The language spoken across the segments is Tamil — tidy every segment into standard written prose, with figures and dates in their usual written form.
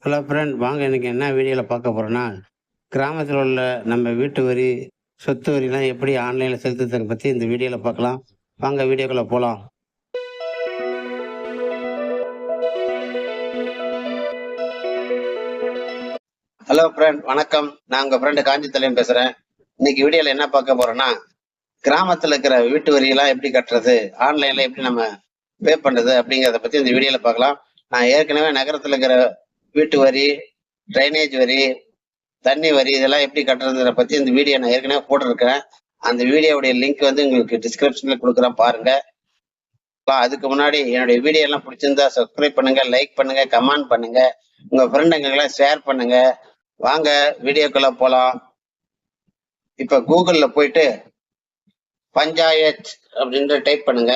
ஹலோ ஃப்ரெண்ட், வாங்க இன்னைக்கு என்ன வீடியோவில் பார்க்க போகிறோன்னா, கிராமத்தில் உள்ள நம்ம வீட்டு வரி, சொத்து வரிலாம் எப்படி ஆன்லைனில் செலுத்துறதை பற்றி இந்த வீடியோவில் பார்க்கலாம். வாங்க வீடியோக்குள்ளே போகலாம். ஹலோ ஃப்ரெண்ட், வணக்கம். நான் உங்கள் ஃப்ரெண்டு காஞ்சித்தலையன் பேசுகிறேன். இன்னைக்கு வீடியோவில் என்ன பார்க்க போகிறோன்னா, கிராமத்தில் இருக்கிற வீட்டு வரியெல்லாம் எப்படி கட்டுறது, ஆன்லைனில் எப்படி நம்ம பே பண்ணுறது அப்படிங்கிறத பற்றி இந்த வீடியோவில் பார்க்கலாம். நான் ஏற்கனவே நகரத்தில் இருக்கிற வீட்டு வரி, ட்ரைனேஜ் வரி, தண்ணி வரி இதெல்லாம் எப்படி கட்டுறதை பத்தி இந்த வீடியோ நான் ஏற்கனவே போட்டிருக்கேன். அந்த வீடியோவுடைய லிங்க் வந்து உங்களுக்கு டிஸ்கிரிப்ஷன்ல கொடுக்குறேன், பாருங்க. அதுக்கு முன்னாடி என்னுடைய வீடியோ எல்லாம் பிடிச்சிருந்தா சப்ஸ்கிரைப் பண்ணுங்க, லைக் பண்ணுங்க, கமெண்ட் பண்ணுங்க, உங்க ஃப்ரெண்டுங்கெல்லாம் ஷேர் பண்ணுங்க. வாங்க வீடியோக்குள்ள போலாம். இப்ப கூகுள்ல போயிட்டு பஞ்சாயத் அப்படின்னு டைப் பண்ணுங்க.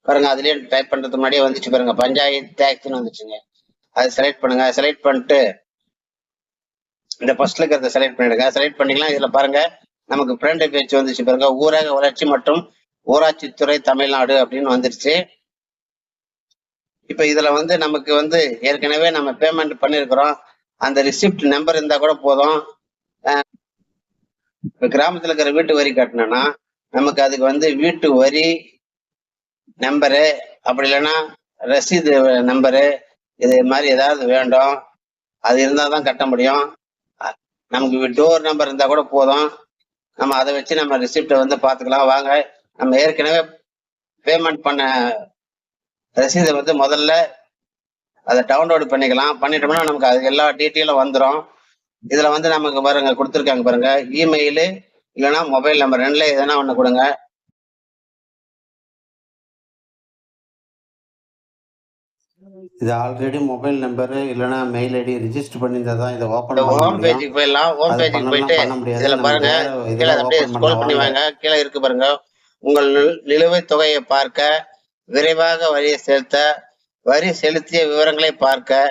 பாருங்க, அதுலயே டைப் பண்றதுக்கு முன்னாடியே வந்துச்சு பாருங்க, பஞ்சாயத் டேக்ஸ்னு வந்துச்சுங்க. அது செலக்ட் பண்ணுங்க. செலக்ட் பண்ணிட்டு இந்த ஃபர்ஸ்ட்ல இருக்கிறத செலக்ட் பண்ணிடுங்க. செலக்ட் பண்ணிக்கலாம். இதுல பாருங்க, நமக்கு ஃப்ரண்ட் பேஜ் வந்துச்சு பாருங்க, ஊரக வளர்ச்சி மற்றும் ஊராட்சித்துறை தமிழ்நாடு அப்படின்னு வந்துருச்சு. இப்ப இதுல வந்து நமக்கு வந்து ஏற்கனவே நம்ம பேமெண்ட் பண்ணிருக்கிறோம். அந்த ரிசிப்ட் நம்பர் இருந்தா கூட போதும். இப்ப கிராமத்துல இருக்கிற வீட்டு வரி கட்டணும்னா நமக்கு அதுக்கு வந்து வீட்டு வரி நம்பரு, அப்படி இல்லைன்னா ரசீது நம்பரு, இது மாதிரி ஏதாவது வேண்டும். அது இருந்தா தான் கட்ட முடியும். நமக்கு டோர் நம்பர் இருந்தா கூட போதும். நம்ம அதை வச்சு நம்ம ரிசிப்டை வந்து பார்த்துக்கலாம். வாங்க, நம்ம ஏற்கனவே பேமெண்ட் பண்ண ரசீதை வந்து முதல்ல அதை டவுன்லோடு பண்ணிக்கலாம். பண்ணிட்டோம்னா நமக்கு அது எல்லா டீட்டெயிலும் வந்துடும். இதுல வந்து நமக்கு பாருங்க கொடுத்துருக்காங்க பாருங்க, இமெயிலு இல்லைன்னா மொபைல் நம்பர், ரெண்டுல எதனா ஒன்று கொடுங்க. இது ஆல்ரெடி மொபைல் நம்பரு இல்லைன்னா மெயில் ஐடி ரிஜிஸ்டர் பண்ணியிருந்தா தான் இதை ஓப்பன் பண்ண முடியும். ஹோம் பேஜுக்கு போயிடலாம். ஹோம் பேஜுக்கு போயிட்டு பண்ண முடியாது. இதுல பாருங்க, கீழே அப்படியே ஸ்க்ரோல் பண்ணி வாங்க. கீழே இருக்கு பாருங்க, உங்கள் நிலுவைத் தொகையை பார்க்க, விரைவாக வரியை செலுத்த, வரி செலுத்திய விவரங்களை பார்க்க.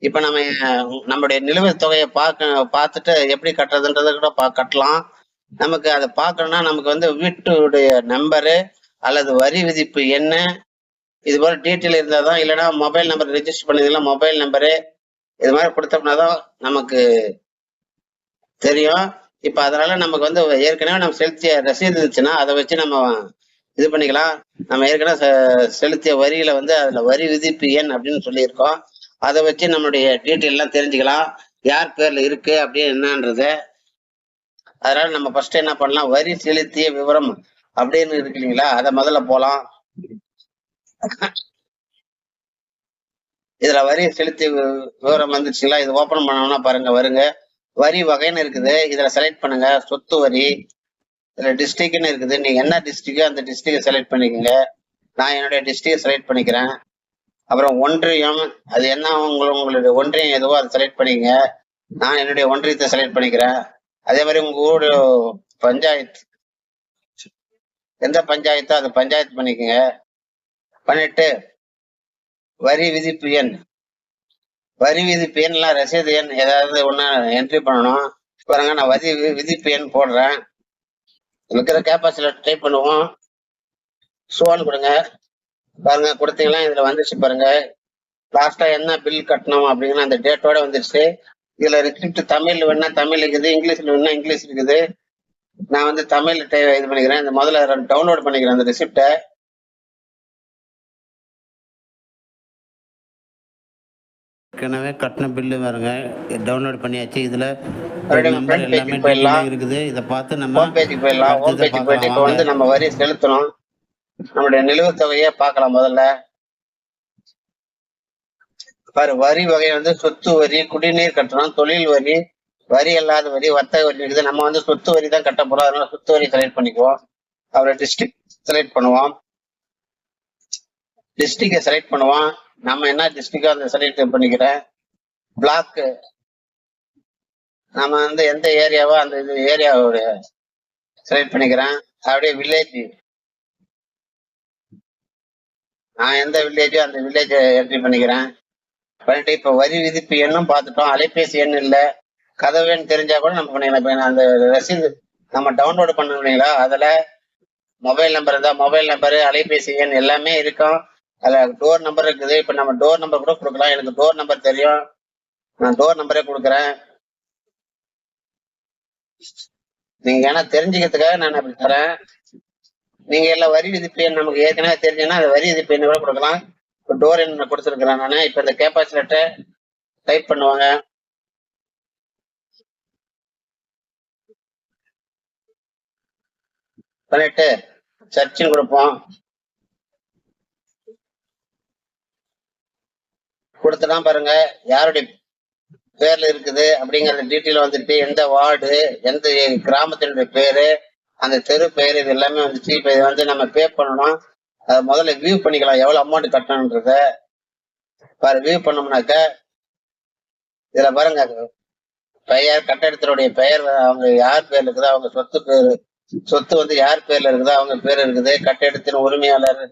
இப்ப நம்ம நம்முடைய நிலுவைத் தொகையை பார்த்துட்டு எப்படி கட்டுறதுன்றத கூட கட்டலாம். நமக்கு அதை பார்க்கணும்னா நமக்கு வந்து வீட்டுடைய நம்பரு அல்லது வரி விதிப்பு என்ன, இது போல டீட்டெயில் இருந்தால் தான், இல்லைன்னா மொபைல் நம்பர் ரெஜிஸ்டர் பண்ணதுலாம் மொபைல் நம்பரு இது மாதிரி கொடுத்தோம்னா தான் நமக்கு தெரியும். இப்ப அதனால நமக்கு வந்து ஏற்கனவே நம்ம செலுத்திய ரசீது இருந்துச்சுன்னா அதை வச்சு நம்ம இது பண்ணிக்கலாம். நம்ம ஏற்கனவே செலுத்திய வரியில வந்து அதுல வரி விதிப்பு எண் அப்படின்னு சொல்லியிருக்கோம். அதை வச்சு நம்மளுடைய டீட்டெயில் எல்லாம் தெரிஞ்சுக்கலாம், யார் பேர்ல இருக்கு அப்படின்னு என்னன்றது. அதனால நம்ம ஃபர்ஸ்ட் என்ன பண்ணலாம், வரி செலுத்திய விவரம் அப்படின்னு இருக்கு இல்லைங்களா, அதை முதல்ல போலாம். இதுல வரி செலுத்திய விவரம் வந்துச்சுங்களா, இது ஓபன் பண்ணோம்னா பாருங்க வருங்க, வரி வகைன்னு இருக்குது. இதுல செலக்ட் பண்ணுங்க, சொத்து வரி. இதுல டிஸ்ட்ரிக்ட்னு இருக்குது, நீங்க என்ன டிஸ்ட்ரிக்டோ அந்த டிஸ்ட்ரிக்டை செலக்ட் பண்ணிக்கோங்க. நான் என்னுடைய டிஸ்ட்ரிக்டை செலக்ட் பண்ணிக்கிறேன். அப்புறம் ஒன்றியம், அது என்ன உங்களுடைய ஒன்றியம் எதுவோ அதை செலக்ட் பண்ணிக்கங்க. நான் என்னுடைய ஒன்றியத்தை செலக்ட் பண்ணிக்கிறேன். அதே மாதிரி உங்க ஊரு பஞ்சாயத்து, எந்த பஞ்சாயத்தோ அதை பஞ்சாயத்து பண்ணிக்கோங்க. பண்ணிட்டு வரி விதிப்பு எண், வரி விதிப்பு எண்லாம் ரசீது எண் ஏதாவது ஒண்ணு என்ட்ரி பண்ணணும். பாருங்க, நான் வரி விதிப்பு எண் போடுறேன். இருக்கிற கேப்பாசிட்டில டைப் பண்ணுவோம். சோன் கொடுங்க. பாருங்க கொடுத்தீங்களா, இதுல வந்துச்சு பாருங்க, லாஸ்டா என்ன பில் கட்டணும் அப்படிங்கிற அந்த டேட்டோட வந்துருச்சு. இதுல ரிசிப்ட் தமிழ் வேணா தமிழ் இருக்குது, இங்கிலீஷ்ல வேணா இங்கிலீஷ் இருக்குது. நான் வந்து தமிழ் இது பண்ணிக்கிறேன். இந்த முதல்ல டவுன்லோட் பண்ணிக்கிறேன் அந்த ரிசிப்டை. ஏற்கனவே கட்டண பில்லு பாருங்க, டவுன்லோட் பண்ணியாச்சு. இதுல நம்பர் எல்லாமே டீடைல் இருக்குது. இதை பார்த்து நம்ம ஹோம் பேஜுக்கு போயிடலாம். ஹோம் பேஜுக்கு போயிட்டு இப்போ வந்து நம்ம வரி செலுத்தணும். நம்மளுடைய நிலுவைத் தொகையை பார்க்கலாம். முதல்ல பாரு, வரி வகை வந்து சொத்து வரி, குடிநீர் கட்டணம், தொழில் வரி, வரி அல்லாத வரி, வர்த்தக வரி இருக்குது. நம்ம வந்து சொத்து வரி தான் கட்ட போறோம், அதனால சொத்து வரி செலக்ட் பண்ணிக்குவோம். அப்புறம் டிஸ்ட்ரிக்ட் செலக்ட் பண்ணுவோம். டிஸ்ட்ரிக்டை செலக்ட் பண்ணுவோம். நம்ம என்ன டிஸ்ட்ரிக்டோ அந்த செலக்ட் பண்ணிக்கிறேன். பிளாக், நம்ம வந்து எந்த ஏரியாவோ அந்த ஏரியாவோட செலக்ட் பண்ணிக்கிறேன். அப்படியே வில்லேஜ், நான் எந்த வில்லேஜோ அந்த வில்லேஜை என்ட்ரி பண்ணிக்கிறேன். பண்ணிட்டு இப்ப வரி விதிப்பு எண்ணும் பார்த்துட்டோம். அலைபேசி எண் இல்லை, கதவு எண் தெரிஞ்சா கூட நம்ம பண்ணிக்கலாம். அந்த ரசீது நம்ம டவுன்லோடு பண்ண இல்லைங்களா, அதுல மொபைல் நம்பர் இருந்தா மொபைல் நம்பரு, அலைபேசி எண் எல்லாமே இருக்கும். அதுல டோர் நம்பர் இருக்குது. இப்ப நம்ம டோர் நம்பர் கூட கொடுக்கலாம். எனக்கு டோர் நம்பர் தெரியும், நான் டோர் நம்பரே கொடுக்குறேன். நீங்க ஏன்னா தெரிஞ்சுக்கிறதுக்காக நான் அப்படி தரேன். நீங்க எல்லாம் வரி விதிப்பு எண் நமக்கு ஏற்கனவே தெரிஞ்சுன்னா அந்த வரி விதிப்பு எண்ணை கூட கொடுக்கலாம். இப்போ டோர் எண் கொடுத்துருக்கிறேன் நான். இப்ப இந்த கேப்பாஸ் லெட்டர் டைப் பண்ணுவாங்க. பண்ணிட்டு சர்ச்சின்னு கொடுப்போம். கொடுத்துதான் பாருங்க யாருடைய பேர்ல இருக்குது அப்படிங்கிற டீட்டெயில் வந்துட்டு, எந்த வார்டு, எந்த கிராமத்தினுடைய பேரு, அந்த தெரு பேரு, இது எல்லாமே வந்துச்சு. இப்ப இதை வந்து நம்ம பே பண்ணணும். அதை முதல்ல வியூ பண்ணிக்கலாம் எவ்வளவு அமௌண்ட் கட்டணுன்றத. பாரு வியூ பண்ணோம்னாக்க இதுல பாருங்க பெயர், கட்டடத்தினுடைய பெயர், அவங்க யார் பேர்ல இருக்குதோ அவங்க சொத்து பேரு, சொத்து வந்து யார் பேர்ல இருக்குதோ அவங்க பேர் இருக்குது, கட்டடத்தின் உரிமையாளர்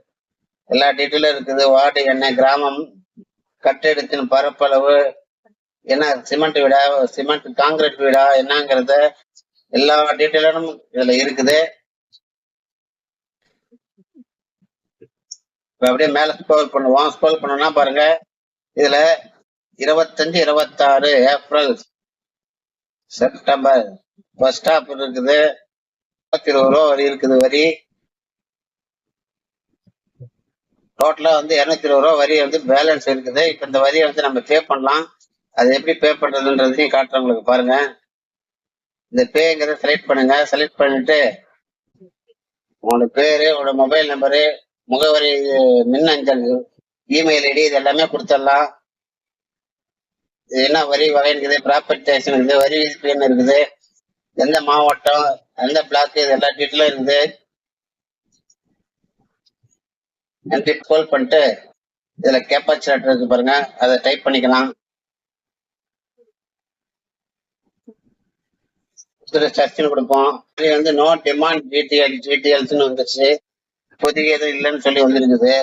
எல்லா டீட்டெயிலும் இருக்குது, வார்டு என்ன, கிராமம், கட்டடத்தின் பரப்பளவு என்ன, சிமெண்ட் வீடா, சிமெண்ட் காங்கிரீட் வீடா என்னங்கிறத எல்லா டீட்டெயிலும் இதுல இருக்குது. இப்ப அப்படியே மேல ஸ்க்ரோல் பண்ணுவோம். ஸ்க்ரோல் பண்ணோம்னா பாருங்க இதுல 25, 26 ஏப்ரல், செப்டம்பர் ஃபர்ஸ்ட் ஸ்டாப் இருக்குது. 20 ரூபா வரி இருக்குது. வரி டோட்டலா வந்து 220 ரூபா வரி வந்து பேலன்ஸ் இருக்குது. இப்ப இந்த வரியை வந்து நம்ம பே பண்ணலாம். அது எப்படி பே பண்றதுன்றதையும் காட்டுறேன் உங்களுக்கு. பாருங்க இந்த பேங்கிறத செலக்ட் பண்ணுங்க. செலக்ட் பண்ணிட்டு உங்களோட பேரு, உங்களோட மொபைல் நம்பரு, முகவரி, மின்னஞ்சல், இமெயில் ஐடி இது எல்லாமே கொடுத்துடலாம். இது என்ன வரி வகை இருக்குது, ப்ராப்பர்ட்டி டேக்ஸ் இருக்குது, வரி விதிப்பு என்ன இருக்குது, எந்த மாவட்டம், எந்த பிளாக், இது எல்லா டீட்டெயிலும் இருக்குது. என்ட்ரி ஸ்க்ரோல் பண்ணிட்டு இதுல கேப்பாச் லெட்டர் இருக்கு பாருங்க, அதை டைப் பண்ணிக்கலாம். சர்ச்னு கொடுப்போம். இது வந்து நோ டிமாண்ட் ஜிடிஎல்ஸ்னு வந்துச்சு. இப்போதைக்கு எதுவும் இல்லைன்னு சொல்லி வந்துருக்குது.